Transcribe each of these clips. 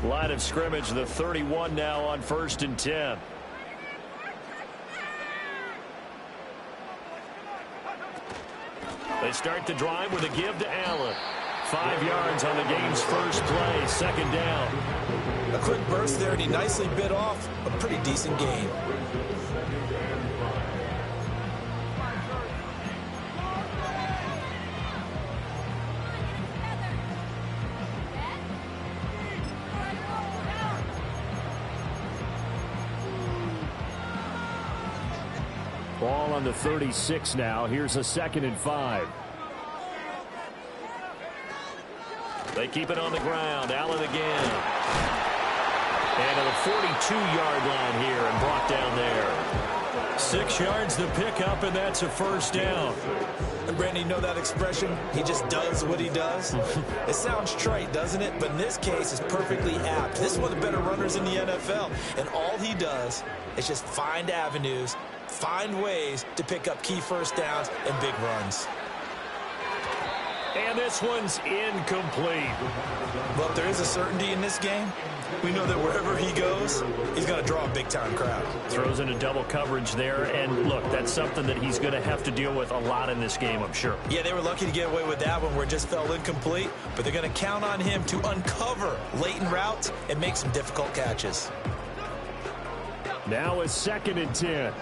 Line of scrimmage, the 31 now on 1st and 10. They start the drive with a give to Allen. 5 yards on the game's first play, 2nd down. A quick burst there, and he nicely bit off a pretty decent gain. Ball on the 36 now. Here's a 2nd and 5. They keep it on the ground. Allen again. And to the 42-yard line here and brought down there. 6 yards the pickup, and that's a 1st down. And Brandon, you know that expression? He just does what he does. It sounds trite, doesn't it? But in this case, it's perfectly apt. This is one of the better runners in the NFL. And all he does is just find avenues, find ways to pick up key 1st downs and big runs. And this one's incomplete. Well, if there is a certainty in this game, we know that wherever he goes, he's going to draw a big-time crowd. Throws in a double coverage there, and look, that's something that he's going to have to deal with a lot in this game, I'm sure. Yeah, they were lucky to get away with that one where it just fell incomplete, but they're going to count on him to uncover latent routes and make some difficult catches. Now a 2nd and 10.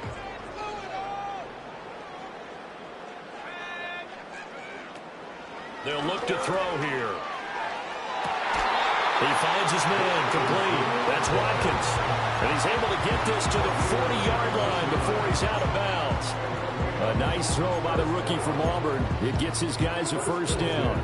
They'll look to throw here. He finds his man complete. That's Watkins. And he's able to get this to the 40-yard line before he's out of bounds. A nice throw by the rookie from Auburn. It gets his guys a 1st down.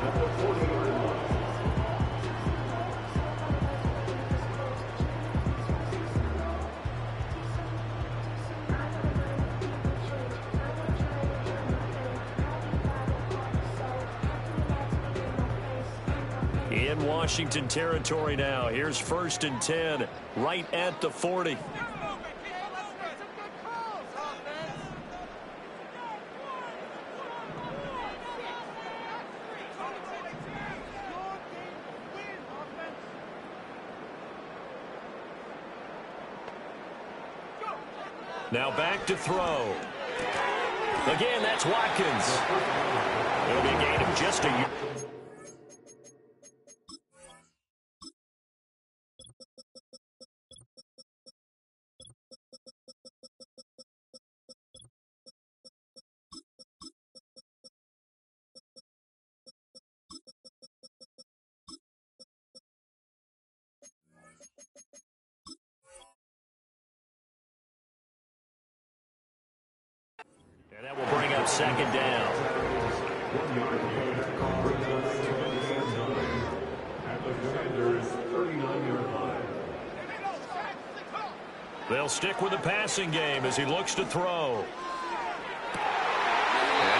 In Washington territory now. Here's 1st and 10, right at the 40. Now back to throw. Again, that's Watkins. It'll be a gain of just a yard. And that will bring up 2nd down. They'll stick with the passing game as he looks to throw. And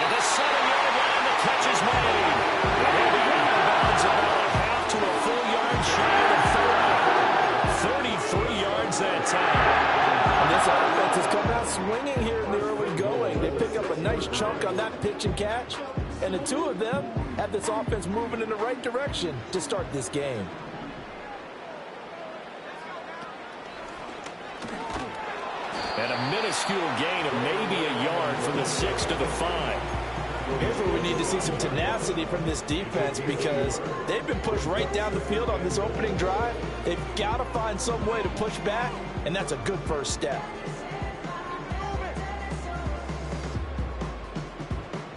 at the 7-yard line, the catch is made. And he'll be out of bounds about a half to a full yard shy of 30. 33 yards that time. And this offense has come out swinging here in the early going. They pick up a nice chunk on that pitch and catch. And the two of them have this offense moving in the right direction to start this game. And a minuscule gain of maybe a yard from the 6 to the 5. Here's where we need to see some tenacity from this defense because they've been pushed right down the field on this opening drive. They've got to find some way to push back, and that's a good first step.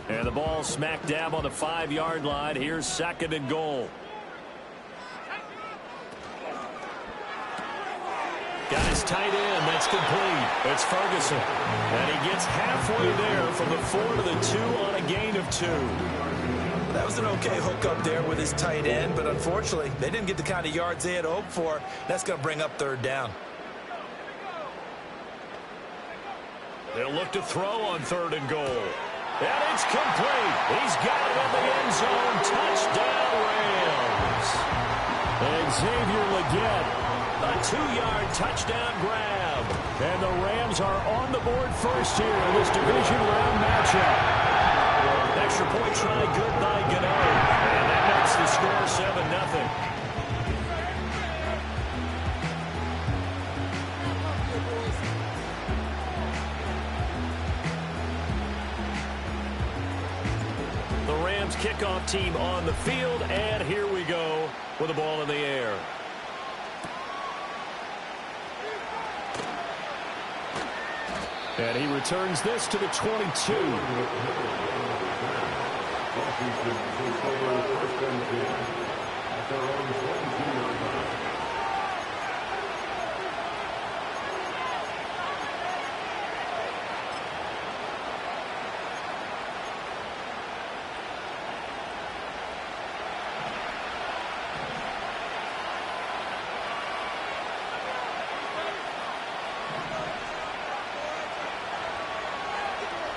And the ball smack dab on the 5-yard line. Here's 2nd and goal. Got his tight end. That's complete. It's Ferguson. And he gets halfway there from the 4 to the 2 on a gain of 2. That was an okay hook up there with his tight end, but unfortunately, they didn't get the kind of yards they had hoped for. That's going to bring up 3rd down. They'll look to throw on 3rd and goal. And it's complete. He's got it in the end zone. Touchdown, Rams. And Xavier Legette. A 2-yard touchdown grab. And the Rams are on the board first here in this division round matchup. Extra point try good by Gano. And that makes the score 7-0. Rams kickoff team on the field, and here we go with the ball in the air. And he returns this to the 22.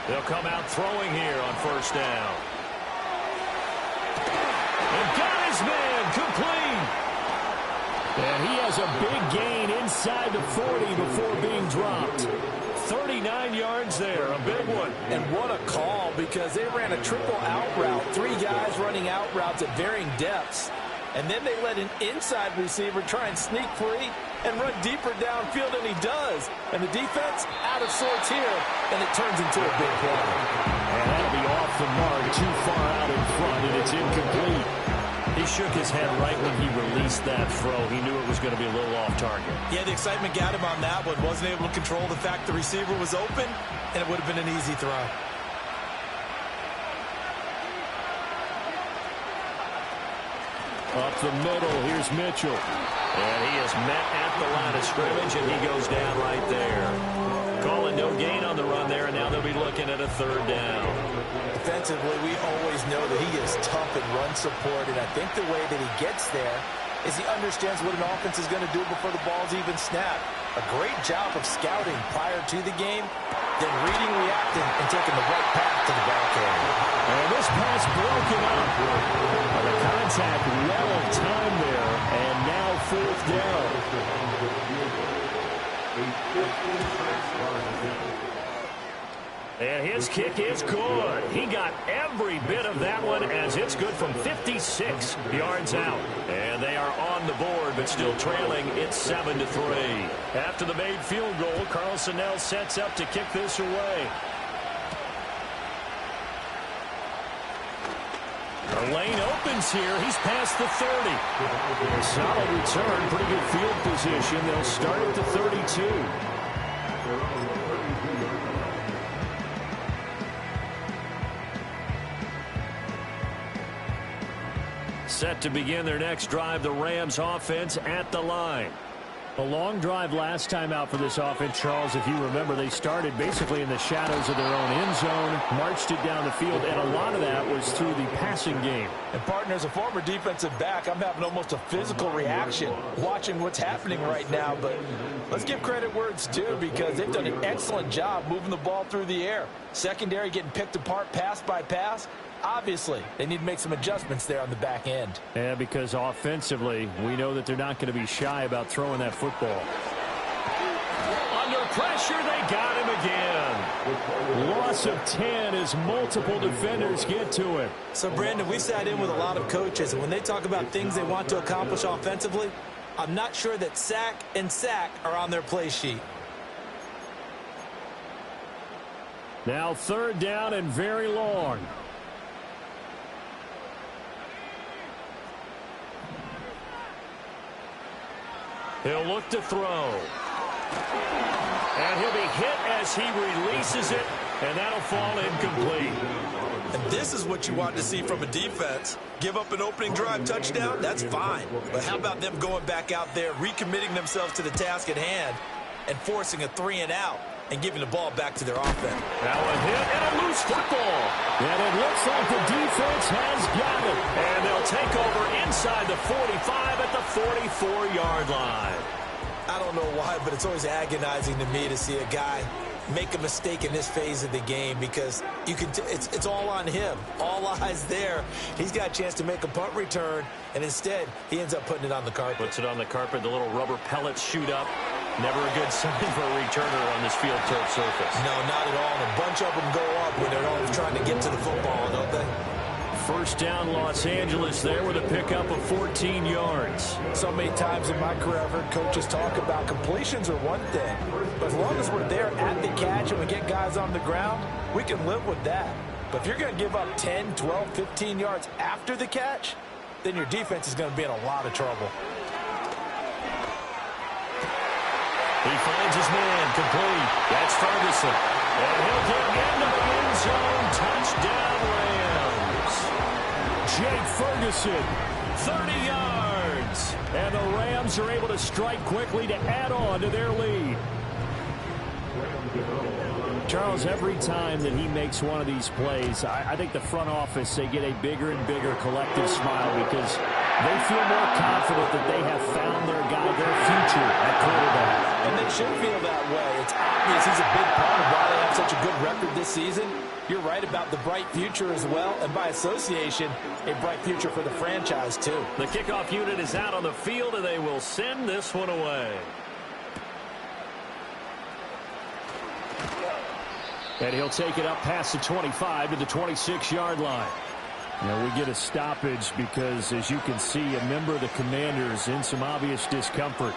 They'll come out throwing here on first down. And got his man complete. And he has a big gain inside the 40 before being dropped. 39 yards there, a big one. And what a call, because they ran a triple out route. 3 guys running out routes at varying depths. And then they let an inside receiver try and sneak free and run deeper downfield, and he does. And the defense out of sorts here, and it turns into a big play. And that'll be off the mark, too far out in front, and it's incomplete. He shook his head right when he released that throw. He knew it was going to be a little off target. Yeah, the excitement got him on that one. Wasn't able to control the fact the receiver was open, and it would have been an easy throw. Up the middle, here's Mitchell. And he is met at the line of scrimmage, and he goes down right there. Calling no gain on the run there, and now they'll be looking at a third down. Defensively, we always know that he is tough in run support, and I think the way that he gets there is he understands what an offense is going to do before the ball's even snapped. A great job of scouting prior to the game, then reading, reacting, and taking the right path to the ball carrier. And this pass broken up. The contact well timed there, and now fourth down. And his kick is good. He got every bit of that one as it's good from 56 yards out. And they are on the board, but still trailing. It's 7-3. After the made field goal, Carlson now sets up to kick this away. The lane opens here. He's past the 30. A solid return, pretty good field position. They'll start at the 32. Set to begin their next drive, the Rams offense at the line. A long drive last time out for this offense, Charles. If you remember, they started basically in the shadows of their own end zone, marched it down the field, and a lot of that was through the passing game. And, partner, as a former defensive back, I'm having almost a physical reaction watching what's happening right now. But let's give credit where it's due, because they've done an excellent job moving the ball through the air. Secondary getting picked apart pass by pass. Obviously, they need to make some adjustments there on the back end. Yeah, because offensively, we know that they're not going to be shy about throwing that football. Under pressure, they got him again. Loss of 10 as multiple defenders get to him. So, Brandon, we sat in with a lot of coaches, and when they talk about things they want to accomplish offensively, I'm not sure that sack and sack are on their play sheet. Now third down and very long. He'll look to throw. And he'll be hit as he releases it, and that'll fall incomplete. And this is what you want to see from a defense. Give up an opening drive touchdown, that's fine. But how about them going back out there, recommitting themselves to the task at hand, and forcing a 3-and-out, and giving the ball back to their offense. Now a hit and a loose football. And it looks like the defense has got it. And they'll take over inside the 45 at the 44-yard line. I don't know why, but it's always agonizing to me to see a guy make a mistake in this phase of the game, because you can it's all on him. All eyes there. He's got a chance to make a punt return, and instead he ends up putting it on the carpet. Puts it on the carpet. The little rubber pellets shoot up. Never a good sign for a returner on this field turf surface. No, not at all. And a bunch of them go up when they're all trying to get to the football, don't they? First down, Los Angeles there with a pickup of 14 yards. So many times in my career, I've heard coaches talk about completions are one thing, but as long as we're there at the catch and we get guys on the ground, we can live with that. But if you're going to give up 10, 12, 15 yards after the catch, then your defense is going to be in a lot of trouble. He finds his man, complete. That's Ferguson. And he'll get into the end zone. Touchdown, Rams. Jake Ferguson, 30 yards. And the Rams are able to strike quickly to add on to their lead. Charles, every time that he makes one of these plays, I think the front office, they get a bigger and bigger collective smile because they feel more confident that they have found their guy, their future at quarterback. And they should feel that way. It's obvious he's a big part of why they have such a good record this season. You're right about the bright future as well, and by association, a bright future for the franchise too. The kickoff unit is out on the field, and they will send this one away. And he'll take it up past the 25 to the 26-yard line. Now we get a stoppage because, as you can see, a member of the Commanders in some obvious discomfort.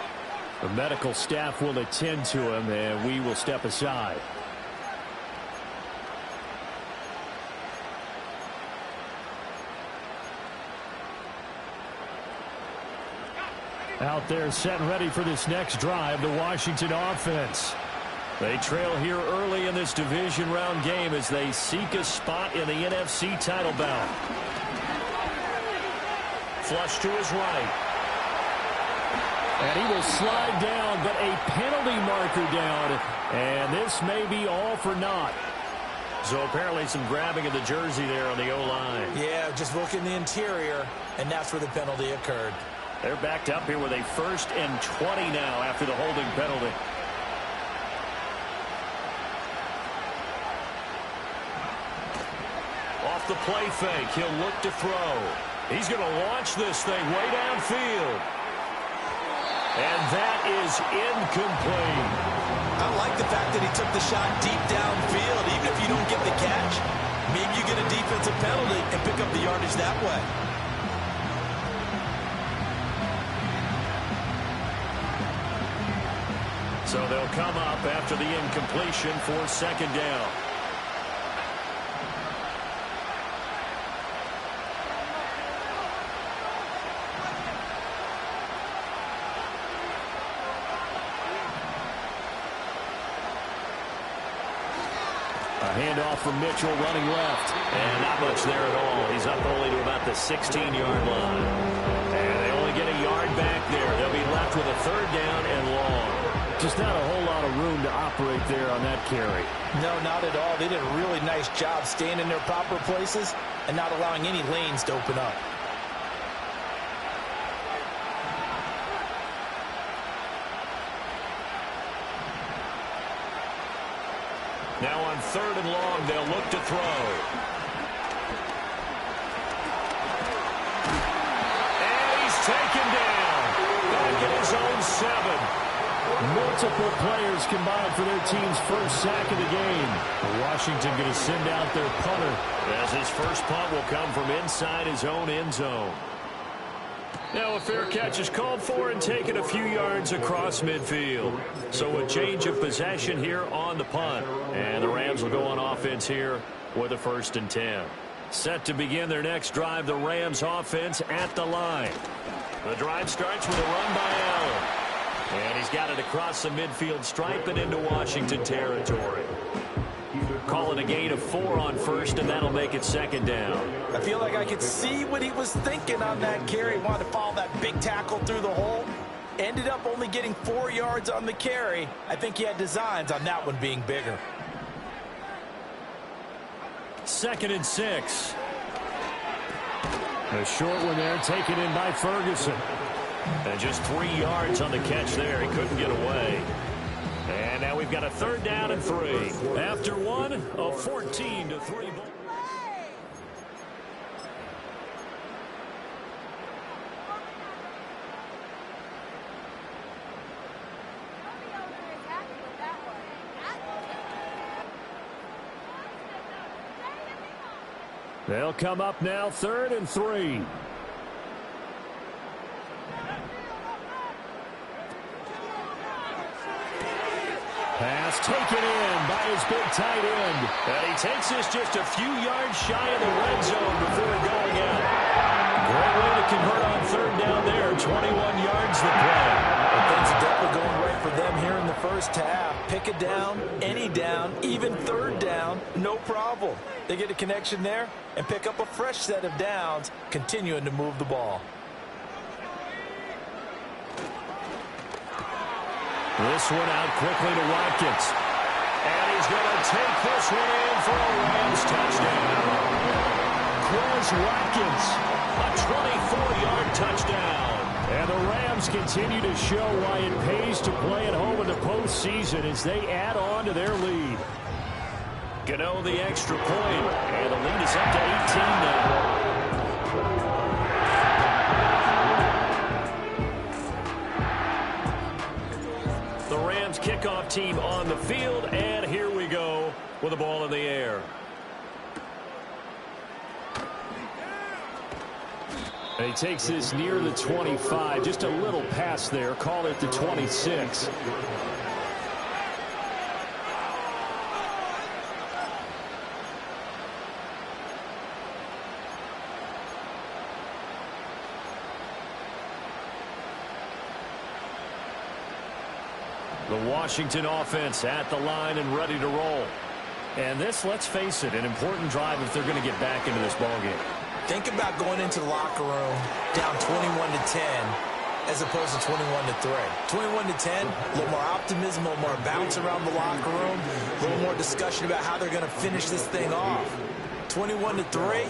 The medical staff will attend to him, and we will step aside. Out there set and ready for this next drive, the Washington offense. They trail here early in this division round game as they seek a spot in the NFC title bout. Flush to his right. And he will slide down, but a penalty marker down. And this may be all for naught. So apparently some grabbing of the jersey there on the O-line. Yeah, just look in the interior, and that's where the penalty occurred. They're backed up here with a 1st and 20 now after the holding penalty. Off the play fake, he'll look to throw. He's going to launch this thing way downfield. And that is incomplete. I like the fact that he took the shot deep downfield. Even if you don't get the catch, maybe you get a defensive penalty and pick up the yardage that way. So they'll come up after the incompletion for 2nd down. Handoff from Mitchell running left. And not much there at all. He's up only to about the 16-yard line. And they only get a yard back there. They'll be left with a 3rd down and long. Just not a whole lot of room to operate there on that carry. No, not at all. They did a really nice job staying in their proper places and not allowing any lanes to open up. Now on 3rd and long, they'll look to throw. And he's taken down. Back at his own 7. Multiple players combined for their team's first sack of the game. Washington going to send out their punter, as his first punt will come from inside his own end zone. Now a fair catch is called for and taken a few yards across midfield. So a change of possession here on the punt. And the Rams will go on offense here with a 1st and 10. Set to begin their next drive, the Rams offense at the line. The drive starts with a run by Allen. And he's got it across the midfield stripe and into Washington territory. Calling a gain of 4 on 1st, and that'll make it 2nd down. I feel like I could see what he was thinking on that carry. He wanted to follow that big tackle through the hole. Ended up only getting 4 yards on the carry. I think he had designs on that one being bigger. 2nd and 6. A short one there, taken in by Ferguson. And just 3 yards on the catch there. He couldn't get away. And now we've got a 3rd down and 3. After one, a 14-3 ball. They'll come up now, 3rd and 3. Pass pass taken in by his big tight end. And he takes this just a few yards shy of the red zone before going out. Great way to convert on third down there. 21 yards the play. Well, things are definitely going right for them here in the first half. Pick a down, any down, even third down, no problem. They get a connection there and pick up a fresh set of downs, continuing to move the ball. This one out quickly to Watkins. And he's going to take this one in for a Rams touchdown. Quez Watkins, a 24-yard touchdown. And the Rams continue to show why it pays to play at home in the postseason as they add on to their lead. Gano the extra point, and the lead is up to 18 now. The Rams kickoff team on the field, and here we go with the ball in the air. And he takes this near the 25, just a little pass there, call it the 26. The Washington offense at the line and ready to roll. And this, let's face it, an important drive if they're going to get back into this ballgame. Think about going into the locker room down 21-10 as opposed to 21-3. 21-10, a little more optimism, a little more bounce around the locker room, a little more discussion about how they're going to finish this thing off. 21-3,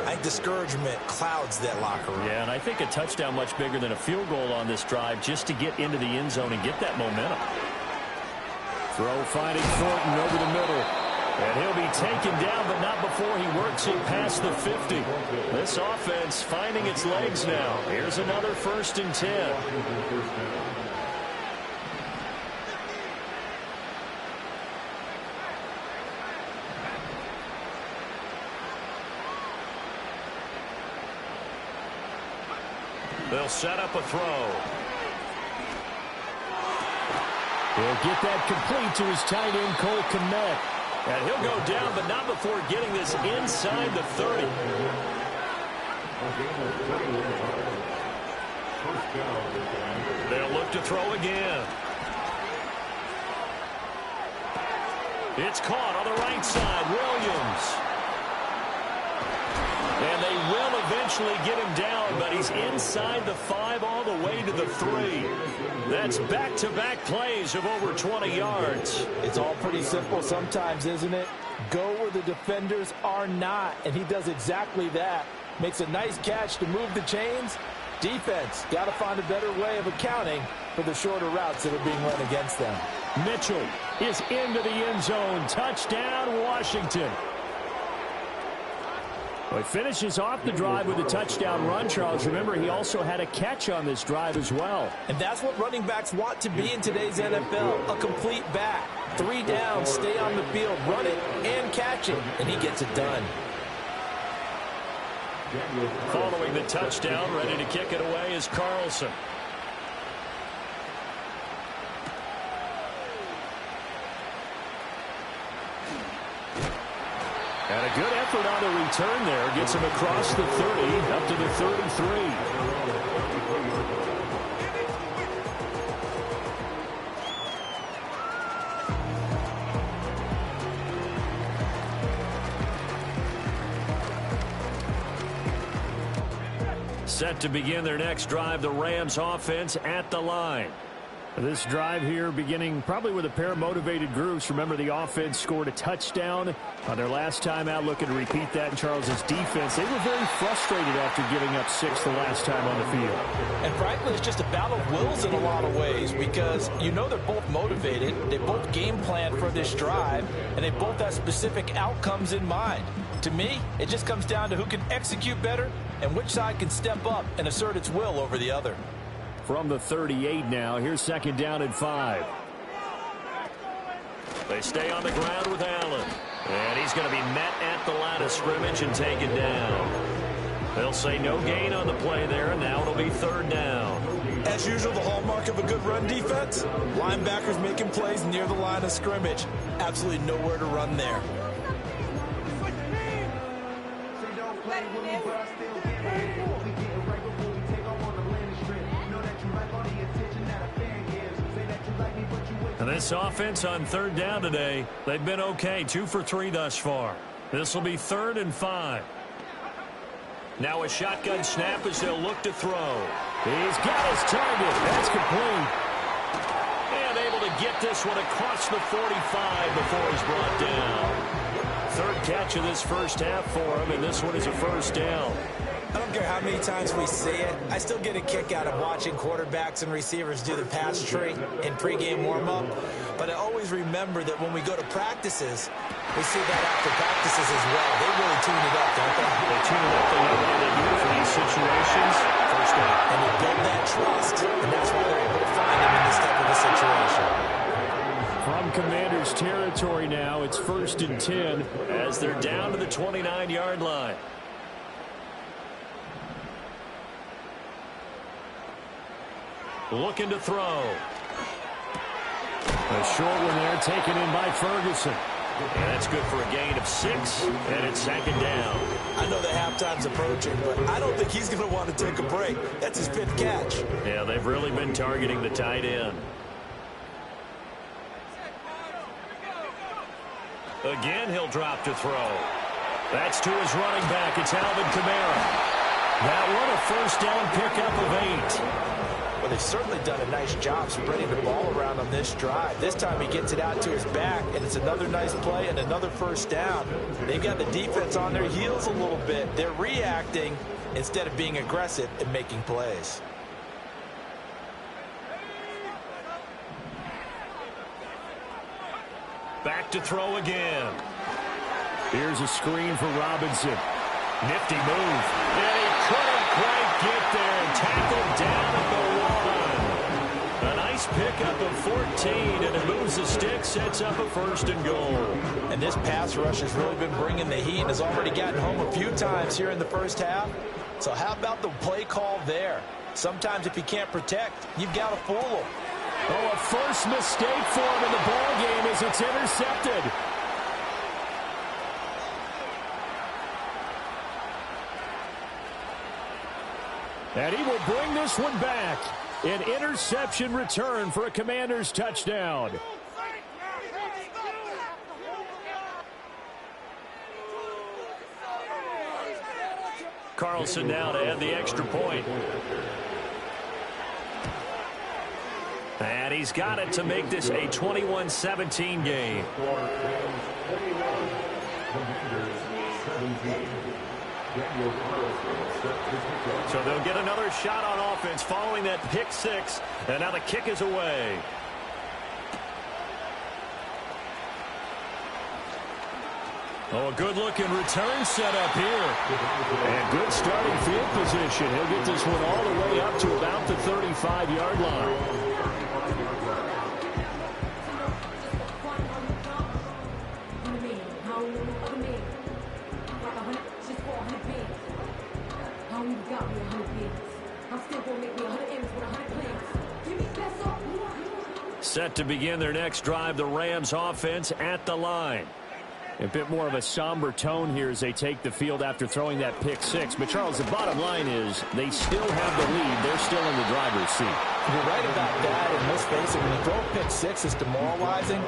I think discouragement clouds that locker room. Yeah, and I think a touchdown much bigger than a field goal on this drive just to get into the end zone and get that momentum. Throw finding Thornton over the middle. And he'll be taken down, but not before he works it past the 50. This offense finding its legs now. Here's another 1st and 10. They'll set up a throw. He'll get that complete to his tight end, Cole Kmet. And he'll go down, but not before getting this inside the 30. They'll look to throw again. It's caught on the right side. Williams. And they will eventually get him down, but he's inside the 5 all the way to the 3. That's back-to-back plays of over 20 yards. It's all pretty simple sometimes, isn't it? Go where the defenders are not, and he does exactly that. Makes a nice catch to move the chains. Defense got to find a better way of accounting for the shorter routes that are being run against them. Mitchell is into the end zone. Touchdown, Washington. Well, he finishes off the drive with a touchdown run, Charles. Remember, he also had a catch on this drive as well. And that's what running backs want to be in today's NFL, a complete back. 3 downs, stay on the field, run it, and catch it, and he gets it done. Following the touchdown, ready to kick it away is Carlson. And a good effort on the return there. Gets him across the 30, up to the 33. Set to begin their next drive, the Rams offense at the line. This drive here beginning probably with a pair of motivated groups. Remember, the offense scored a touchdown on their last time out. Looking to repeat that in Charles's defense. They were very frustrated after giving up 6 the last time on the field. And frankly, it's just a battle of wills in a lot of ways because you know they're both motivated. They both game plan for this drive, and they both have specific outcomes in mind. To me, it just comes down to who can execute better and which side can step up and assert its will over the other. From the 38 now, here's 2nd down and 5. They stay on the ground with Allen. And he's going to be met at the line of scrimmage and taken down. They'll say no gain on the play there, and now it'll be 3rd down. As usual, the hallmark of a good run defense, linebackers making plays near the line of scrimmage. Absolutely nowhere to run there. And this offense on third down today, they've been okay, 2 for 3 thus far. This will be 3rd and 5. Now a shotgun snap as they'll look to throw. He's got his target. That's complete. And able to get this one across the 45 before he's brought down. 3rd catch of this first half for him, and this one is a first down. I don't care how many times we see it. I still get a kick out of watching quarterbacks and receivers do the pass tree in pregame warm-up. But I always remember that when we go to practices, we see that after practices as well. They really tune it up, don't they? They tune it up the way they do for these situations. First down. And they build that trust, and that's why they're able to find him in this type of a situation. From Commanders territory now, it's 1st and 10 as they're down to the 29-yard line. Looking to throw. A short one there taken in by Ferguson. And that's good for a gain of 6, and it's 2nd down. I know that halftime's approaching, but I don't think he's going to want to take a break. That's his 5th catch. Yeah, they've really been targeting the tight end. Again, he'll drop to throw. That's to his running back. It's Alvin Kamara. That one a first down pickup of 8. Well, they've certainly done a nice job spreading the ball around on this drive. This time he gets it out to his back, and it's another nice play and another first down. They've got the defense on their heels a little bit. They're reacting instead of being aggressive and making plays. Back to throw again. Here's a screen for Robinson. Nifty move. And he couldn't quite get there. Tackled down at the 1. A nice pickup of 14, and it moves the stick, sets up a 1st and goal. And this pass rush has really been bringing the heat and has already gotten home a few times here in the first half. So how about the play call there? Sometimes if you can't protect, you've got to fool them. Oh, a first mistake for him in the ball game as it's intercepted. And he will bring this one back. An interception return for a Commanders touchdown. Carlson now to add the extra point. And he's got it to make this a 21-17 game. So they'll get another shot on offense following that pick 6. And now the kick is away. Oh, a good-looking return set up here. And good starting field position. He'll get this one all the way up to about the 35-yard line. Set to begin their next drive, the Rams offense at the line. A bit more of a somber tone here as they take the field after throwing that pick 6. But, Charles, the bottom line is they still have the lead. They're still in the driver's seat. You're right about that, and let's face it, when you throw a pick 6, it's demoralizing.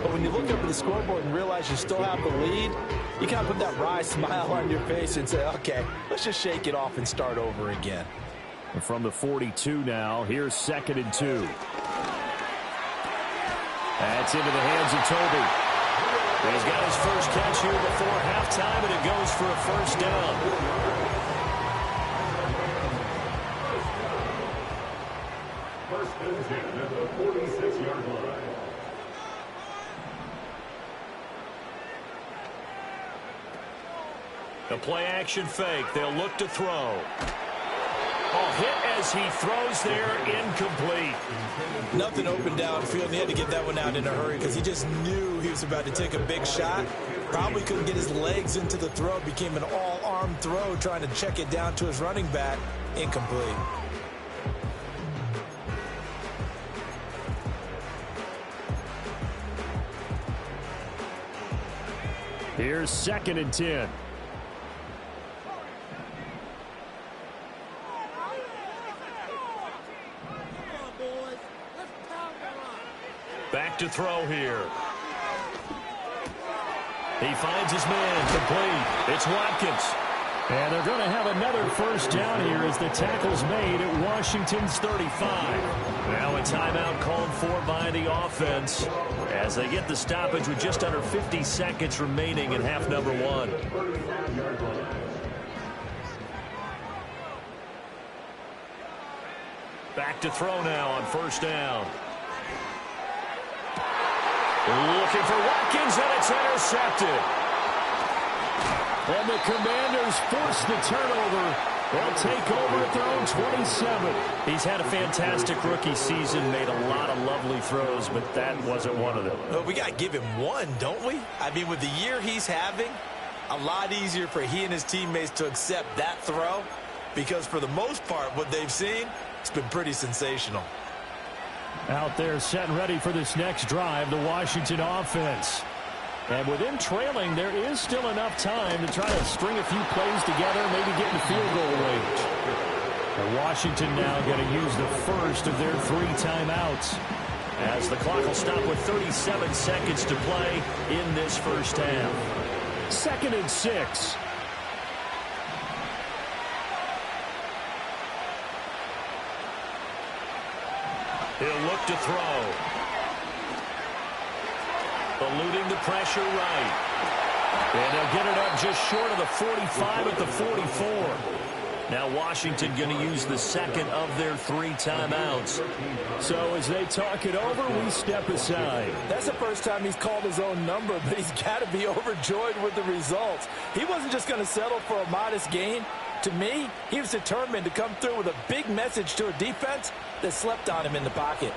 But when you look up at the scoreboard and realize you still have the lead, you kind of put that wry smile on your face and say, okay, let's just shake it off and start over again. And from the 42 now, here's 2nd and 2. That's into the hands of Toby. He's got his first catch here before halftime, and it goes for a first down. First and 10 at the 46-yard line. A play-action fake. They'll look to throw. Oh, hit as he throws there, incomplete. Nothing open downfield, and he had to get that one out in a hurry because he just knew he was about to take a big shot. Probably couldn't get his legs into the throw. Became an all-arm throw trying to check it down to his running back. Incomplete. Here's 2nd and 10. Back to throw here. He finds his man complete. It's Watkins. And they're going to have another first down here as the tackle's made at Washington's 35. Now a timeout called for by the offense as they get the stoppage with just under 50 seconds remaining in half number 1. Back to throw now on first down. Looking for Watkins, and it's intercepted. And the Commanders force the turnover. They'll take over at their own 27. He's had a fantastic rookie season, made a lot of lovely throws, but that wasn't one of them. Well, we got to give him one, don't we? I mean, with the year he's having, a lot easier for he and his teammates to accept that throw because for the most part, what they've seen, it's been pretty sensational. Out there set and ready for this next drive, the Washington offense. And with them trailing, there is still enough time to try to string a few plays together, maybe get in field goal range. And Washington now going to use the first of their 3 timeouts as the clock will stop with 37 seconds to play in this first half. 2nd and 6. He'll look to throw. Eluding the pressure right. And they'll get it up just short of the 45 at the 44. Now Washington going to use the second of their 3 timeouts. So as they talk it over, we step aside. That's the first time he's called his own number, but he's got to be overjoyed with the results. He wasn't just going to settle for a modest gain. To me, he was determined to come through with a big message to a defense that slept on him in the pocket.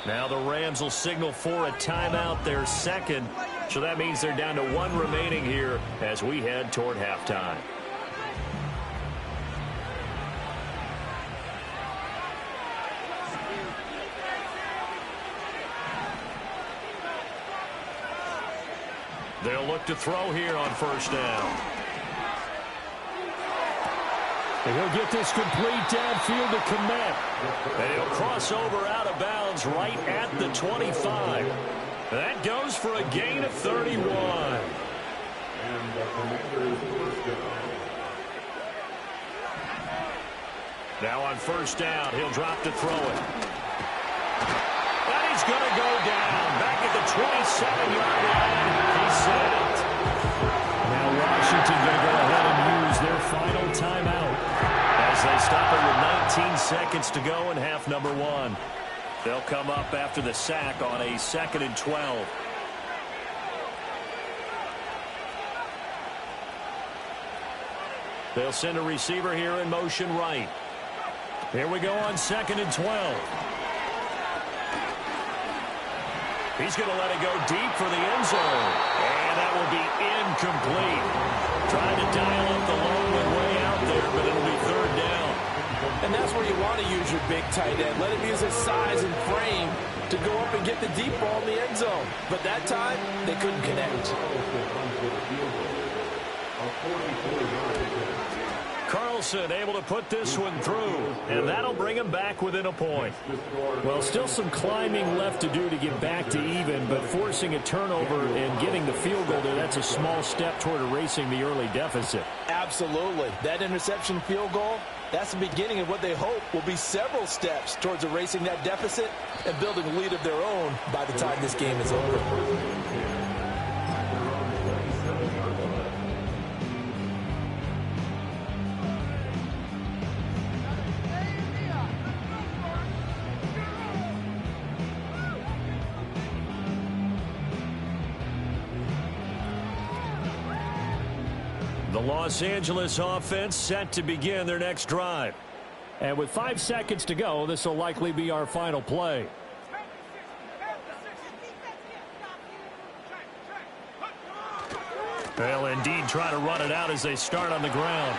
Now the Rams will signal for a timeout, their second. So that means they're down to 1 remaining here as we head toward halftime. They'll look to throw here on first down. And he'll get this complete downfield to Kmet. And he'll cross over out of bounds right at the 25. That goes for a gain of 31. And the Commanders first down. Now on first down, he'll drop to throw it. And he's going to go down. Back at the 27-yard line. He said it. Now Washington going to go ahead and use their final timeout as they stop it with 19 seconds to go in half number 1. They'll come up after the sack on a 2nd and 12. They'll send a receiver here in motion right. Here we go on 2nd and 12. He's going to let it go deep for the end zone. And that will be incomplete. Trying to dial up the long one way out there, but it'll be 3rd down. And that's where you want to use your big tight end. Let him use his size and frame to go up and get the deep ball in the end zone. But that time, they couldn't connect. Carlson able to put this one through, and that'll bring him back within a point. Well, still some climbing left to do to get back to even, but forcing a turnover and getting the field goal there, that's a small step toward erasing the early deficit. Absolutely. That interception field goal, that's the beginning of what they hope will be several steps towards erasing that deficit and building a lead of their own by the time this game is over. The Los Angeles offense set to begin their next drive. And with 5 seconds to go, this will likely be our final play. They'll indeed try to run it out as they start on the ground.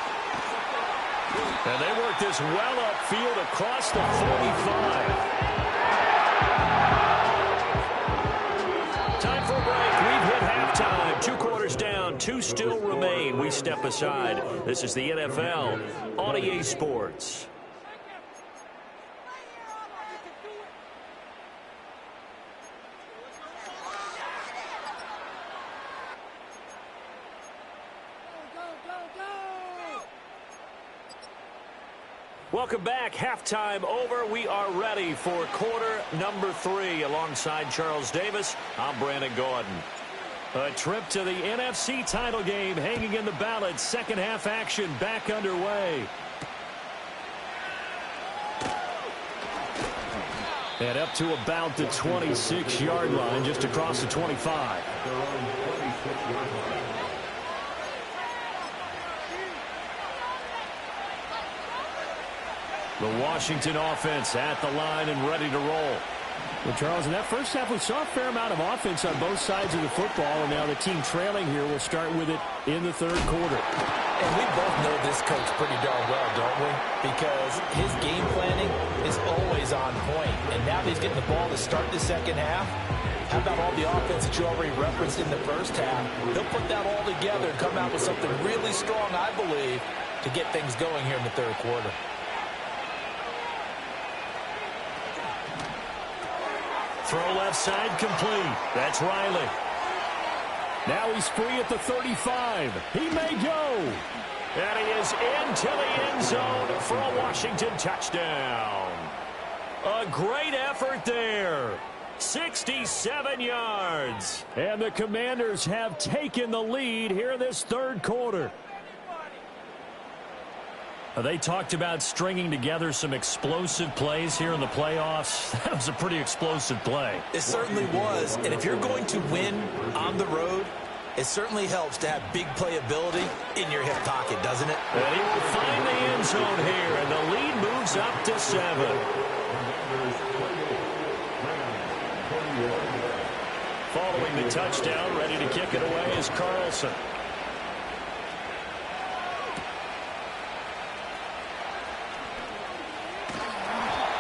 And they work this well upfield across the 45. Time for a break. We've hit halftime. 2 still remain. We step aside. This is the NFL on EA Sports. Welcome back. Halftime over. We are ready for quarter number 3. Alongside Charles Davis, I'm Brandon Gordon. A trip to the NFC title game hanging in the balance. Second half action back underway. And up to about the 26-yard line, just across the 25. The Washington offense at the line and ready to roll. Well, Charles, in that first half, we saw a fair amount of offense on both sides of the football, and now the team trailing here will start with it in the third quarter. And we both know this coach pretty darn well, don't we? Because his game planning is always on point. And now that he's getting the ball to start the second half, how about all the offense that you already referenced in the first half? He'll put that all together and come out with something really strong, I believe, to get things going here in the third quarter. Throw left side complete. That's Riley. Now he's free at the 35. He may go. And he is into the end zone for a Washington touchdown. A great effort there. 67 yards. And the Commanders have taken the lead here in this third quarter. They talked about stringing together some explosive plays here in the playoffs. That was a pretty explosive play. It certainly was. And if you're going to win on the road, it certainly helps to have big playability in your hip pocket, doesn't it? And he will find the end zone here, and the lead moves up to 7. Following the touchdown, ready to kick it away is Carlson.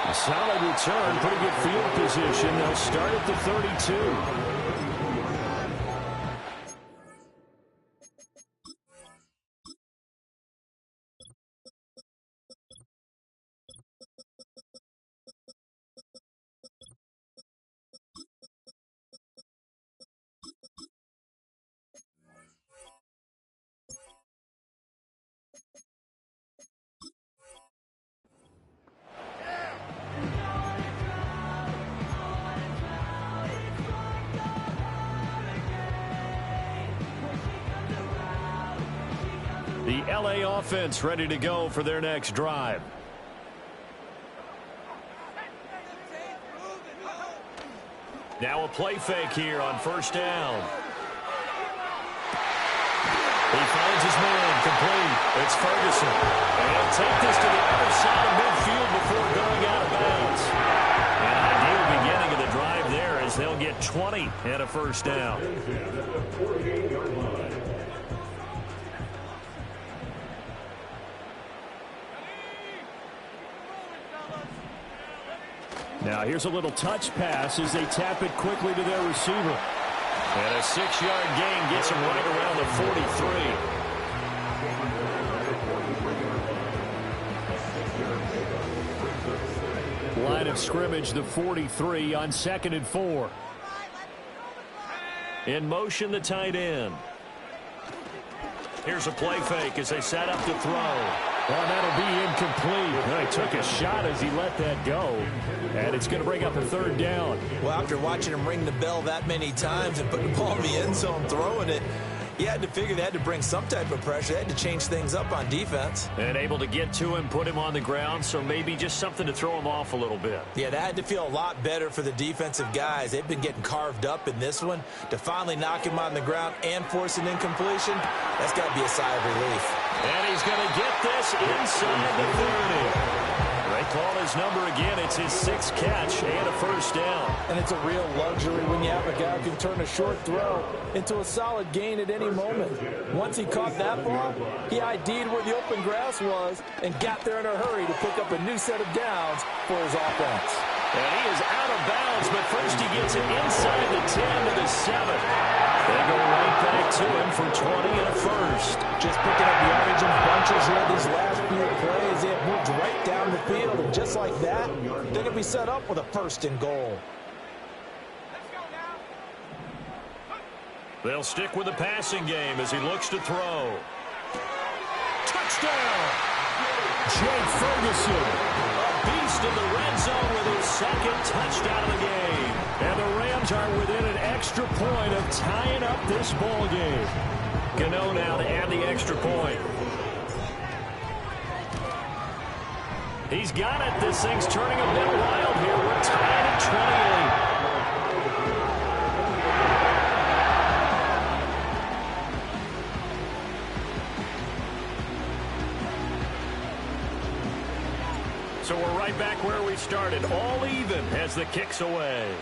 A solid return, pretty good field position. They'll start at the 32. The LA offense ready to go for their next drive. Now a play fake here on first down. He finds his man complete. It's Ferguson. And he'll take this to the other side of midfield before going out of bounds. An ideal beginning of the drive there as they'll get 20 and a first down. Now here's a little touch pass as they tap it quickly to their receiver. And a 6-yard gain gets him right around the 43. Line of scrimmage, the 43 on 2nd and 4. In motion, the tight end. Here's a play fake as they set up to throw. Well, that'll be incomplete. He took a shot as he let that go. And it's going to bring up a third down. Well, after watching him ring the bell that many times and put the ball in the end zone throwing it, you had to figure they had to bring some type of pressure. They had to change things up on defense. And able to get to him, put him on the ground, so maybe just something to throw him off a little bit. Yeah, that had to feel a lot better for the defensive guys. They've been getting carved up in this one. To finally knock him on the ground and force an incompletion, that's got to be a sigh of relief. And he's going to get this inside the 30. They call his number again. It's his 6th catch and a first down. And it's a real luxury when you have a guy who can turn a short throw into a solid gain at any moment. Once he caught that ball, he ID'd where the open grass was and got there in a hurry to pick up a new set of downs for his offense. And he is out of bounds, but first he gets it inside the 10 to the 7. They go right back to him for 20 and a first. Just picking up yardage in bunches here these last few plays. They have moved right down the field, and just like that, they're going to be set up with a first and goal. They'll stick with the passing game as he looks to throw. Touchdown! Jake Ferguson, a beast in the red zone with his second touchdown of the game. And the Rams are within an extra point of tying up this ball game. Gano now to add the extra point. He's got it. This thing's turning a bit wild here. We're tied at 28. So we're right back where we started, all even as the kick's away.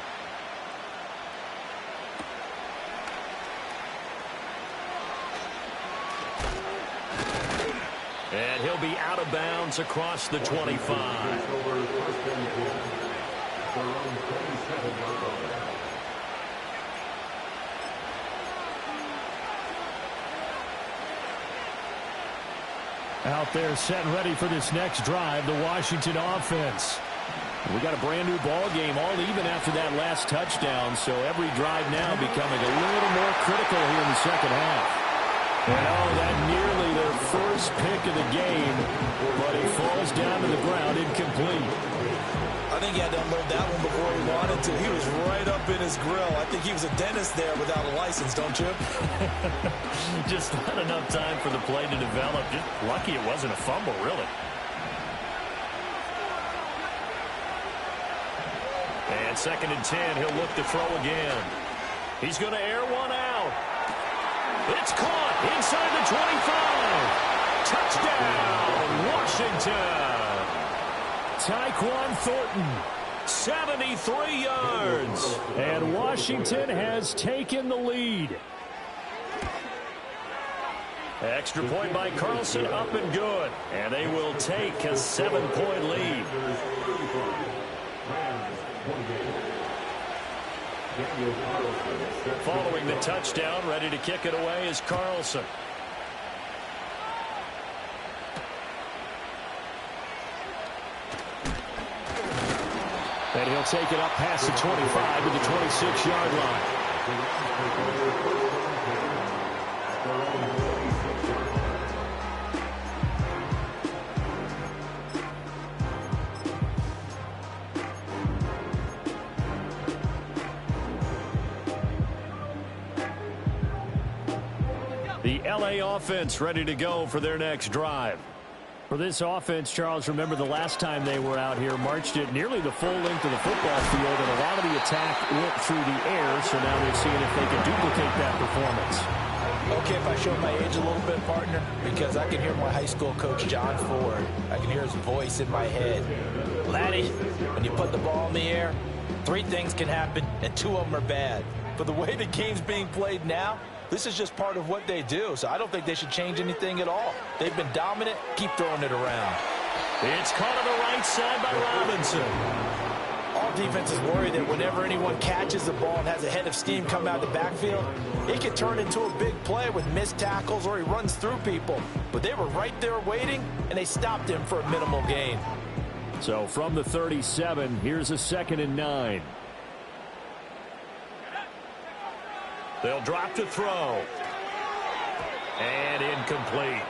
And he'll be out of bounds across the 25. Out there set and ready for this next drive, the Washington offense. We got a brand new ball game, all even after that last touchdown, so every drive now becoming a little more critical here in the second half. And oh, that nearly their first pick of the game, but it falls down to the ground incomplete. I think he had to unload that one before he wanted to. He was right up in his grill. I think he was a dentist there without a license, don't you? Just not enough time for the play to develop. Just lucky it wasn't a fumble, really. And 2nd and 10, he'll look to throw again. He's going to air one out. It's caught inside the 25. Touchdown, Washington. Tyquan Thornton, 73 yards. And Washington has taken the lead. Extra point by Carlson, up and good. And they will take a 7-point lead. Following the touchdown, ready to kick it away is Carlson. And he'll take it up past the 25 to the 26-yard line. The LA offense ready to go for their next drive. For this offense, Charles, remember the last time they were out here, marched it nearly the full length of the football field, and a lot of the attack went through the air, so now they're seeing if they can duplicate that performance. Okay, if I show my age a little bit, partner, because I can hear my high school coach, John Ford. I can hear his voice in my head. Laddie, when you put the ball in the air, 3 things can happen, and 2 of them are bad. But the way the game's being played now, this is just part of what they do, so I don't think they should change anything at all. They've been dominant. Keep throwing it around. It's caught on the right side by Robinson. All defenses worry that whenever anyone catches the ball and has a head of steam come out of the backfield, it can turn into a big play with missed tackles or he runs through people. But they were right there waiting, and they stopped him for a minimal gain. So from the 37, here's a 2nd and 9. They'll drop to throw. And incomplete.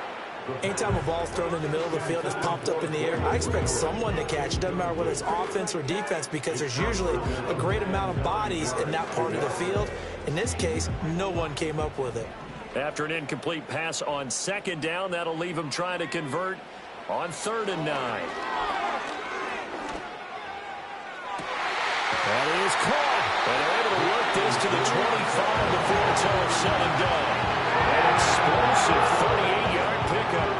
Anytime a ball's thrown in the middle of the field, it's popped up in the air, I expect someone to catch it. Doesn't matter whether it's offense or defense, because there's usually a great amount of bodies in that part of the field. In this case, no one came up with it. After an incomplete pass on 2nd down, that'll leave him trying to convert on 3rd and 9. That is caught. And they're able to work this to the 25 before it's all said and done. An explosive 38-yard pickup.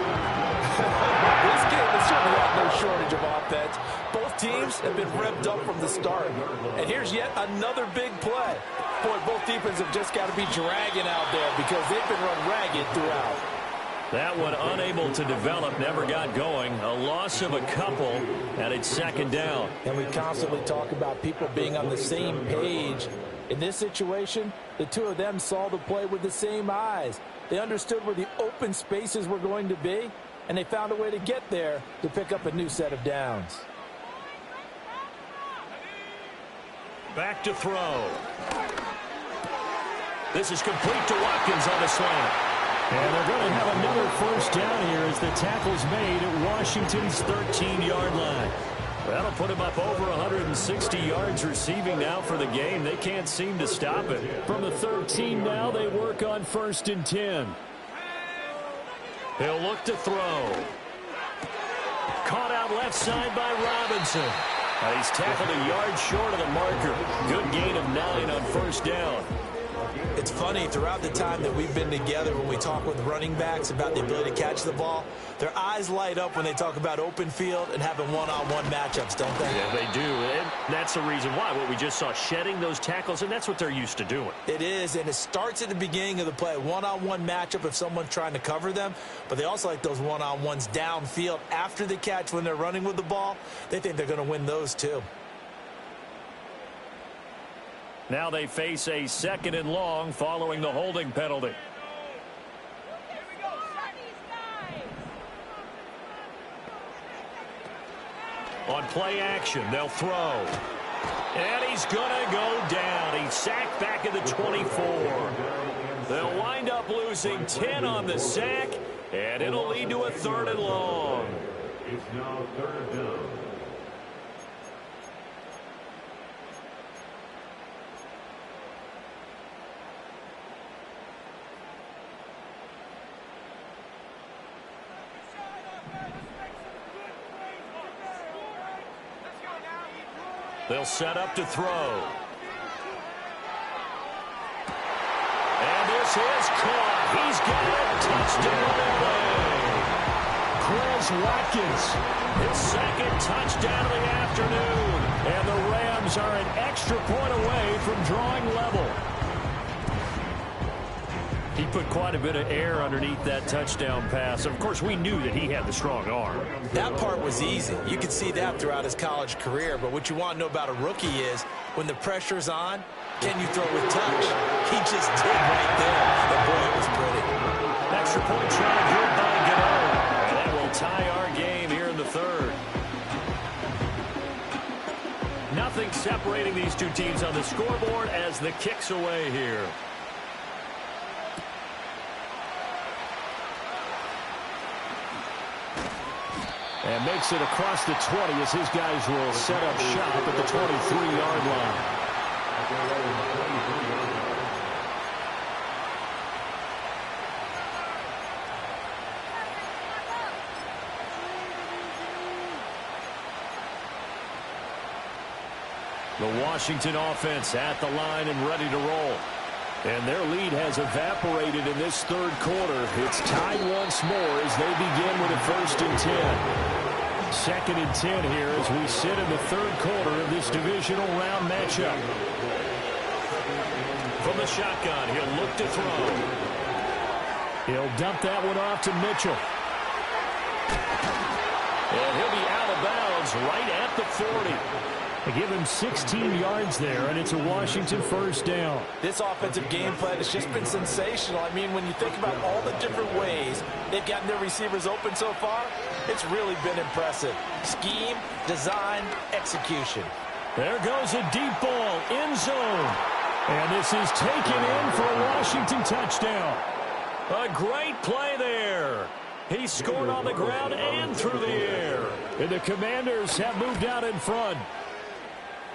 This game has certainly had no shortage of offense. Both teams have been revved up from the start. And here's yet another big play. Boy, both defenses have just got to be dragging out there because they've been run ragged throughout. That one unable to develop, never got going. A loss of a couple, and it's 2nd down. And we constantly talk about people being on the same page In this situation, the two of them saw the play with the same eyes. They understood where the open spaces were going to be, and they found a way to get there to pick up a new set of downs. Back to throw. This is complete to Watkins on the slant. And they're going to have another first down here as the tackle's made at Washington's 13-yard line. That'll put him up over 160 yards receiving now for the game. They can't seem to stop it. From the 13 now, they work on 1st and 10. He'll look to throw. Caught out left side by Robinson. He's tackled a yard short of the marker. Good gain of 9 on 1st down. It's funny, throughout the time that we've been together, when we talk with running backs about the ability to catch the ball, their eyes light up when they talk about open field and having one-on-one matchups, don't they? Yeah, they do. And that's the reason why. What we just saw, shedding those tackles, and that's what they're used to doing. It is, and it starts at the beginning of the play. One-on-one matchup if someone's trying to cover them, but they also like those one-on-ones downfield after the catch when they're running with the ball. They think they're going to win those too. Now they face a 2nd and long following the holding penalty. On play action, they'll throw. And he's going to go down. He's sacked back at the 24. They'll wind up losing 10 on the sack, and it'll lead to a 3rd and long. It's now 3rd down. They'll set up to throw. And this is caught. He's got it. Touchdown. Chris Watkins. His 2nd touchdown of the afternoon. And the Rams are an extra point away from drawing level. He put quite a bit of air underneath that touchdown pass. Of course, we knew that he had the strong arm. That part was easy. You could see that throughout his college career. But what you want to know about a rookie is when the pressure's on, can you throw with touch? He just did right there. And boy, it was pretty. Extra point try good by Gano. And that will tie our game here in the 3rd. Nothing separating these two teams on the scoreboard as the kick's away here. And makes it across the 20 as his guys will set up shop at the 23-yard line. The Washington offense at the line and ready to roll. And their lead has evaporated in this 3rd quarter. It's tied once more as they begin with a 1st and 10. 2nd and 10 here as we sit in the 3rd quarter of this divisional round matchup. From the shotgun, he'll look to throw. He'll dump that one off to Mitchell. And he'll be out of bounds right at the 40. They give him 16 yards there, and it's a Washington 1st down. This offensive game plan has just been sensational. I mean, when you think about all the different ways they've gotten their receivers open so far, it's really been impressive. Scheme, design, execution. There goes a deep ball, end zone. And this is taken in for a Washington touchdown. A great play there. He scored on the ground and through the air. And the Commanders have moved out in front.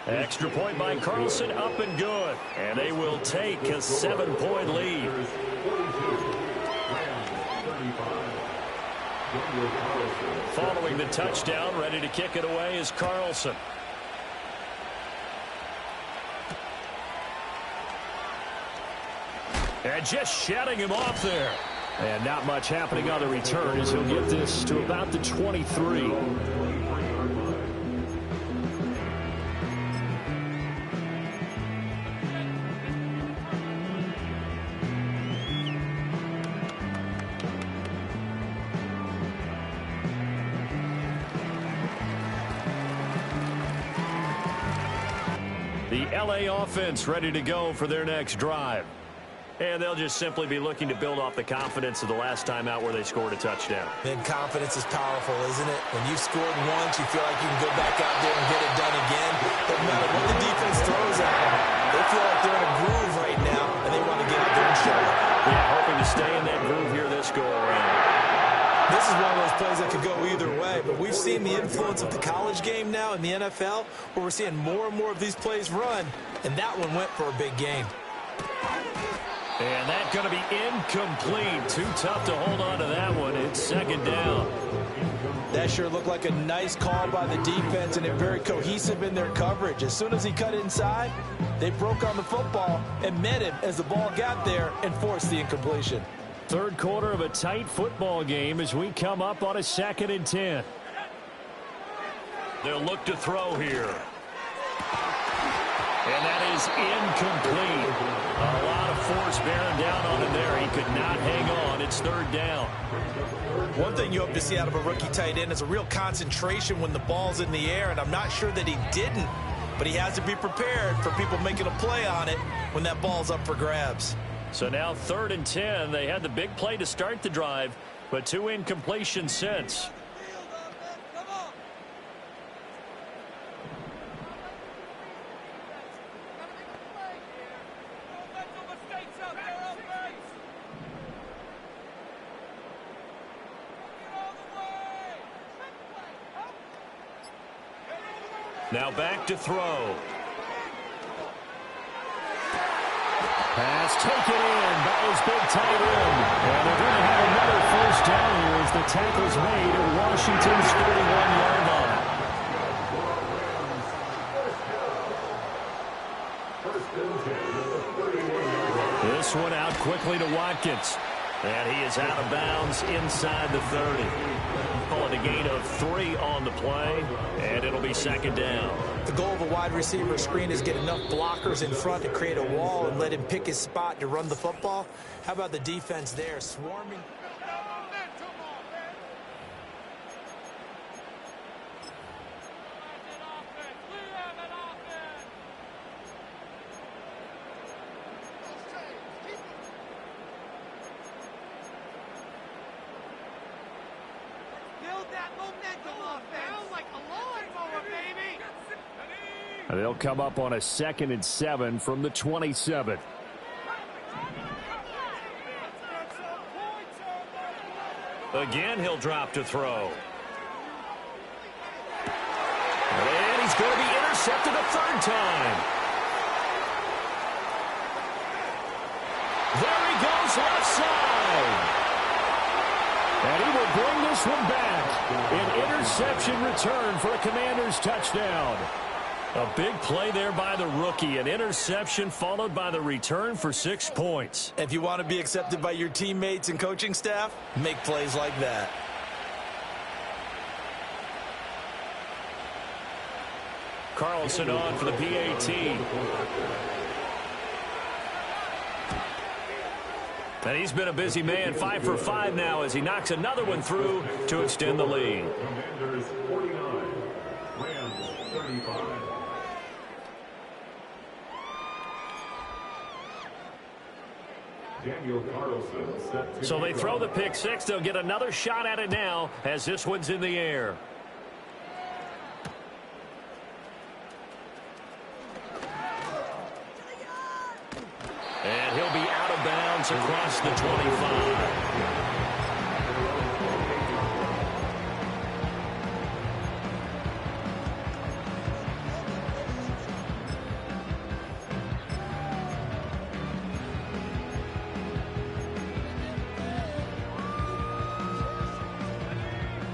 Extra point by Carlson, up and good. And they will take a 7-point lead. Following the touchdown, ready to kick it away is Carlson. And just shutting him off there. And not much happening on the return as he'll get this to about the 23. The LA offense ready to go for their next drive. And they'll just simply be looking to build off the confidence of the last time out where they scored a touchdown. Man, confidence is powerful, isn't it? When you've scored once, you feel like you can go back out there and get it done again. Doesn't matter what the defense throws at them. They feel like they're in a groove right now, and they want to get out there and show it. Yeah, hoping to stay in that groove here this go-around. This is one of those plays that could go either way, but we've seen the influence of the college game now in the NFL, where we're seeing more and more of these plays run, and that one went for a big gain. And that's going to be incomplete. Too tough to hold on to that one. It's second down. That sure looked like a nice call by the defense, and they're very cohesive in their coverage. As soon as he cut inside, they broke on the football and met him as the ball got there and forced the incompletion. Third quarter of a tight football game as we come up on a 2nd and 10. They'll look to throw here. And that is incomplete. A lot of force bearing down on him there. He could not hang on. It's third down. One thing you hope to see out of a rookie tight end is a real concentration when the ball's in the air, and I'm not sure that he didn't, but he has to be prepared for people making a play on it when that ball's up for grabs. So now 3rd and 10. They had the big play to start the drive, but 2 incompletions since. Now back to throw. Pass taken in by his big tight end. And they're going to have another first down here as the tackle's made at Washington's 31-yard line. This one out quickly to Watkins. And he is out of bounds inside the 30. Call it a gain of 3 on the play, and it'll be second down. The goal of a wide receiver screen is get enough blockers in front to create a wall and let him pick his spot to run the football. How about the defense there, swarming? They'll come up on a 2nd and 7 from the 27. Again, he'll drop to throw. And he's going to be intercepted a 3rd time. There he goes left side. And he will bring this one back. An interception return for a Commanders touchdown. A big play there by the rookie. An interception followed by the return for 6 points. If you want to be accepted by your teammates and coaching staff, make plays like that. Carlson on for the PAT. And he's been a busy man, 5 for 5 now as he knocks another one through to extend the lead. Commanders 49, Rams 35. So they throw the pick 6. They'll get another shot at it now as this one's in the air. And he'll be out of bounds across the 25.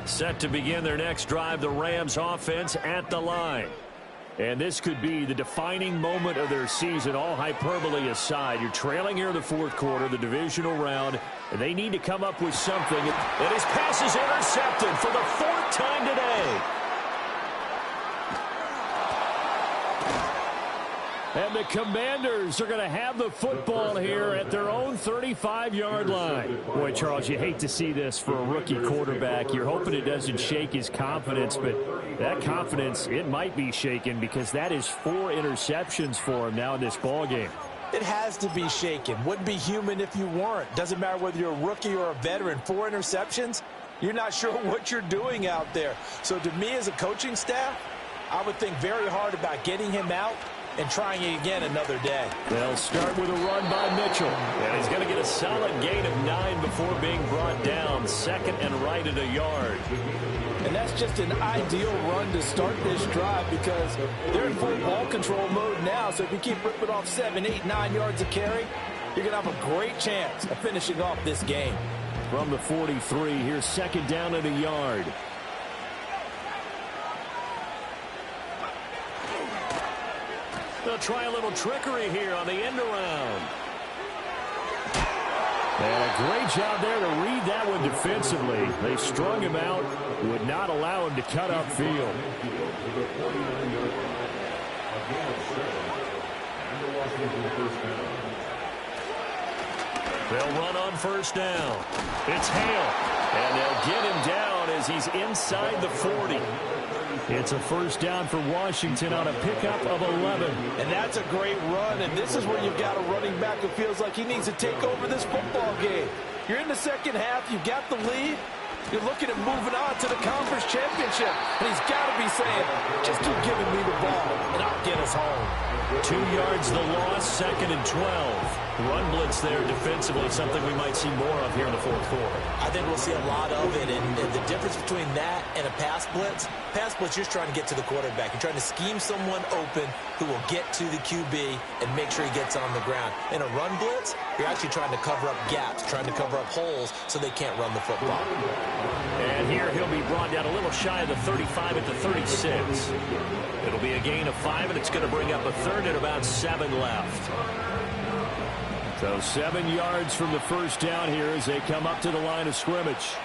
Set to begin their next drive, the Rams offense at the line. And this could be the defining moment of their season, all hyperbole aside. You're trailing here in the 4th quarter, the divisional round, and they need to come up with something. And his pass is intercepted for the 4th time today. And the Commanders are going to have the football here at their own 35-yard line. Boy, Charles, you hate to see this for a rookie quarterback. You're hoping it doesn't shake his confidence, but that confidence, it might be shaken because that is 4 interceptions for him now in this ballgame. It has to be shaken. Wouldn't be human if you weren't. Doesn't matter whether you're a rookie or a veteran. 4 interceptions, you're not sure what you're doing out there. So to me as a coaching staff, I would think very hard about getting him out and trying it again another day. They'll start with a run by Mitchell. And he's going to get a solid gain of 9 before being brought down. 2nd and right at a yard. And that's just an ideal run to start this drive because they're in full ball control mode now. So if you keep ripping off 7, 8, 9 yards of carry, you're going to have a great chance of finishing off this game. From the 43, here's 2nd down at a yard. They'll try a little trickery here on the end around. And a great job there to read that one defensively. They strung him out, would not allow him to cut upfield. They'll run on 1st down. It's Hale. And they'll get him down as he's inside the 40. It's a 1st down for Washington on a pickup of 11. And that's a great run, and this is where you've got a running back who feels like he needs to take over this football game. You're in the 2nd half, you've got the lead, you're looking at moving on to the conference championship, and he's got to be saying, just keep giving me the ball, and I'll get us home. 2 yards the loss, 2nd and 12. Run blitz there defensively, something we might see more of here in the 4th quarter. I think we'll see a lot of it, and the difference between that and a pass blitz, you're trying to get to the quarterback. You're trying to scheme someone open who will get to the QB and make sure he gets on the ground. In a run blitz, you're actually trying to cover up gaps, trying to cover up holes so they can't run the football. And here he'll be brought down a little shy of the 35 at the 36. It'll be a gain of 5, and it's going to bring up a 3rd and about 7 left. So 7 yards from the 1st down here as they come up to the line of scrimmage.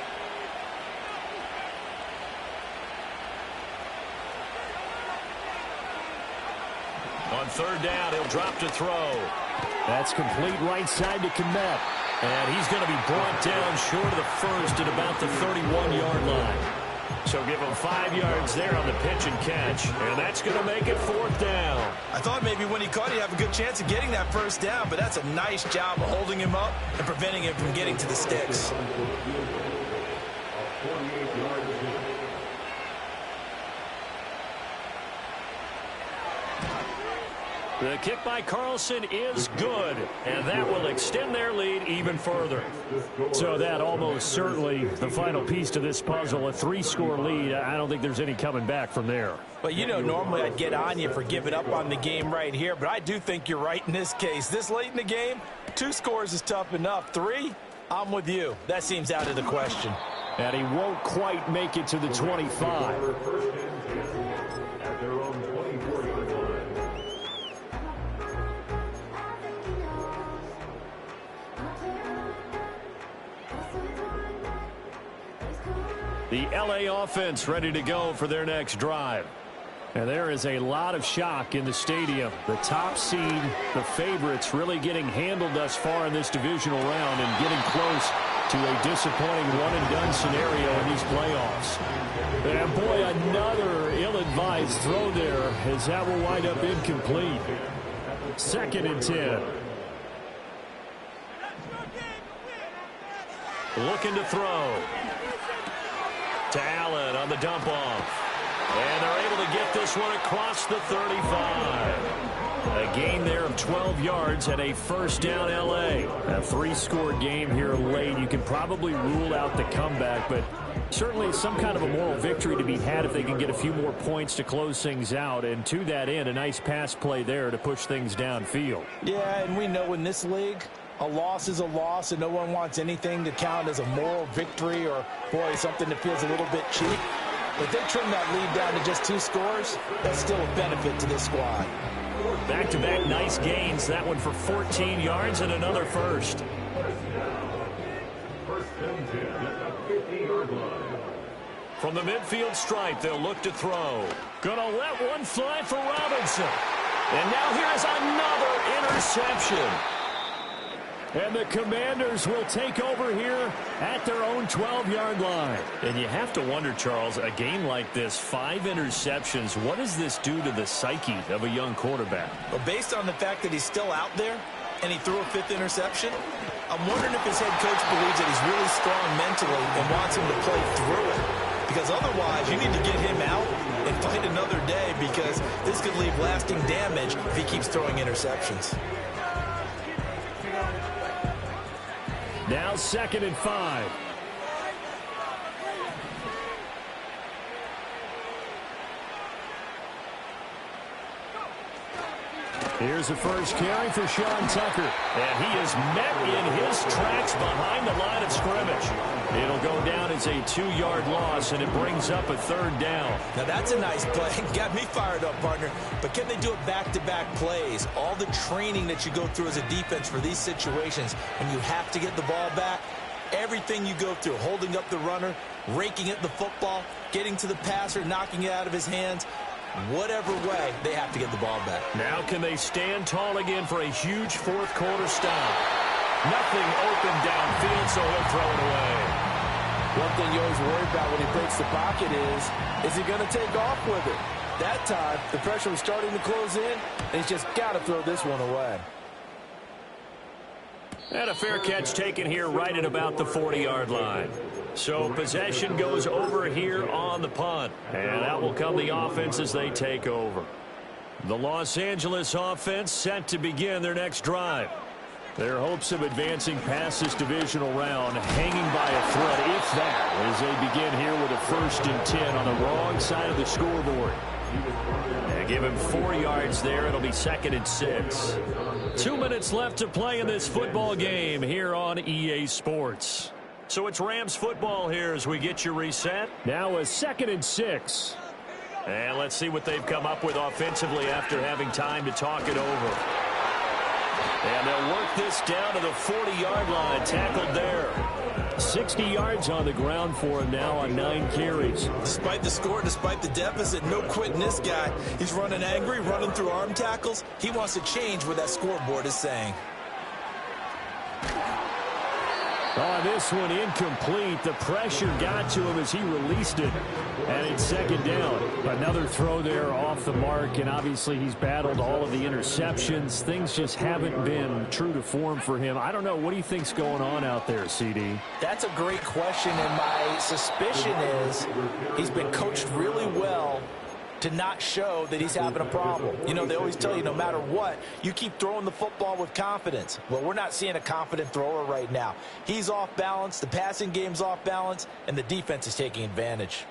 On 3rd down, he'll drop to throw. That's complete right side to Kmet. And he's going to be brought down short of the 1st at about the 31-yard line. So give him 5 yards there on the pitch and catch. And that's going to make it 4th down. I thought maybe when he caught, he'd have a good chance of getting that 1st down, but that's a nice job of holding him up and preventing him from getting to the sticks. The kick by Carlson is good, and that will extend their lead even further. So that almost certainly the final piece to this puzzle, a 3-score lead. I don't think there's any coming back from there. But, you know, normally I'd get on you for giving up on the game right here, but I do think you're right in this case. This late in the game, 2 scores is tough enough. 3, I'm with you. That seems out of the question. And he won't quite make it to the 25. The LA offense ready to go for their next drive. And there is a lot of shock in the stadium. The top seed, the favorites, really getting handled thus far in this divisional round and getting close to a disappointing one-and-done scenario in these playoffs. And boy, another ill-advised throw there as that will wind up incomplete. 2nd and 10. Looking to throw. To Allen on the dump off. And they're able to get this one across the 35. A gain there of 12 yards and a 1st down LA. A 3-score game here late. You can probably rule out the comeback, but certainly some kind of a moral victory to be had if they can get a few more points to close things out. And to that end, a nice pass play there to push things downfield. Yeah, and we know in this league, a loss is a loss, and no one wants anything to count as a moral victory or, boy, something that feels a little bit cheap. If they trim that lead down to just 2 scores, that's still a benefit to this squad. Back-to-back nice gains. That one for 14 yards and another 1st. From the midfield stripe, they'll look to throw. Gonna let one fly for Robinson. And now here is another interception. And the Commanders will take over here at their own 12-yard line. And you have to wonder, Charles, a game like this, 5 interceptions, what does this do to the psyche of a young quarterback? Well, based on the fact that he's still out there and he threw a 5th interception, I'm wondering if his head coach believes that he's really strong mentally and wants him to play through it. Because otherwise, you need to get him out and fight another day, because this could leave lasting damage if he keeps throwing interceptions. Now 2nd and 5. Here's the first carry for Sean Tucker. And he is met in his tracks behind the line of scrimmage. It'll go down as a 2-yard loss, and it brings up a 3rd down. Now that's a nice play. Got me fired up, partner. But can they do it back-to-back plays? All the training that you go through as a defense for these situations, when you have to get the ball back, everything you go through, holding up the runner, raking at the football, getting to the passer, knocking it out of his hands, whatever way, they have to get the ball back. Now can they stand tall again for a huge 4th quarter stop? Nothing open downfield, so he'll throw it away. One thing you always worry about when he breaks the pocket is he going to take off with it? That time, the pressure was starting to close in, and he's just got to throw this one away. And a fair catch taken here right at about the 40-yard line. So possession goes over here on the punt. And out will come the offense as they take over. The Los Angeles offense set to begin their next drive. Their hopes of advancing past this divisional round hanging by a thread, if that, as they begin here with a 1st and 10 on the wrong side of the scoreboard. And give him 4 yards there. It'll be 2nd and 6. 2 minutes left to play in this football game here on EA Sports. So it's Rams football here as we get you reset. Now a 2nd and 6. And let's see what they've come up with offensively after having time to talk it over. And they'll work this down to the 40-yard line. Tackled there. 60 yards on the ground for him now on 9 carries. Despite the score, despite the deficit, no quitting this guy. He's running angry, running through arm tackles. He wants to change what that scoreboard is saying. Oh, this one incomplete. The pressure got to him as he released it. And it's 2nd down. Another throw there off the mark, and obviously he's battled all of the interceptions. Things just haven't been true to form for him. I don't know. What do you think's going on out there, CD? That's a great question, and my suspicion is he's been coached really well to not show that he's having a problem. You know, they always tell you no matter what, you keep throwing the football with confidence. Well, we're not seeing a confident thrower right now. He's off balance, the passing game's off balance, and the defense is taking advantage.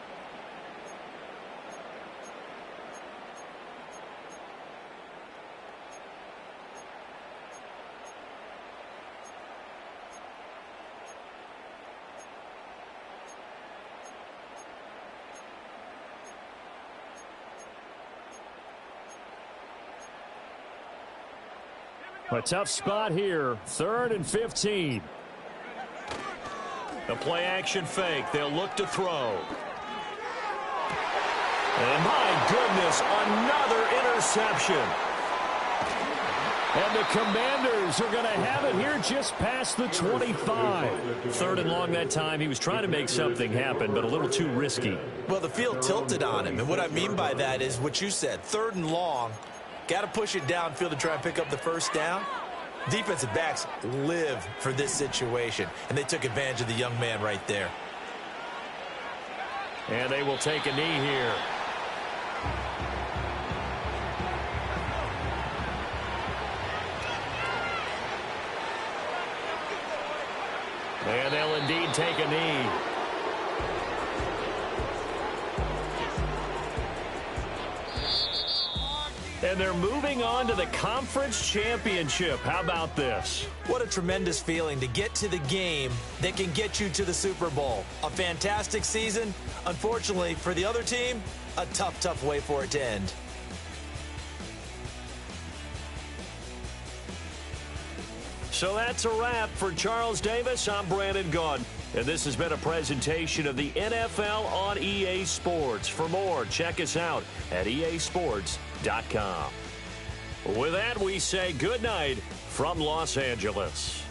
A tough spot here. 3rd and 15. The play action fake. They'll look to throw. And my goodness, another interception. And the Commanders are going to have it here just past the 25. 3rd and long that time. He was trying to make something happen, but a little too risky. Well, the field tilted on him, and what I mean by that is what you said, 3rd and long. Got to push it downfield to try and pick up the 1st down. Defensive backs live for this situation, and they took advantage of the young man right there. And they will take a knee here. And they'll indeed take a knee. And they're moving on to the conference championship. How about this? What a tremendous feeling to get to the game that can get you to the Super Bowl. A fantastic season. Unfortunately, for the other team, a tough, tough way for it to end. So that's a wrap for Charles Davis. I'm Brandon Gaudin. And this has been a presentation of the NFL on EA Sports. For more, check us out at easports.com. With that, we say good night from Los Angeles.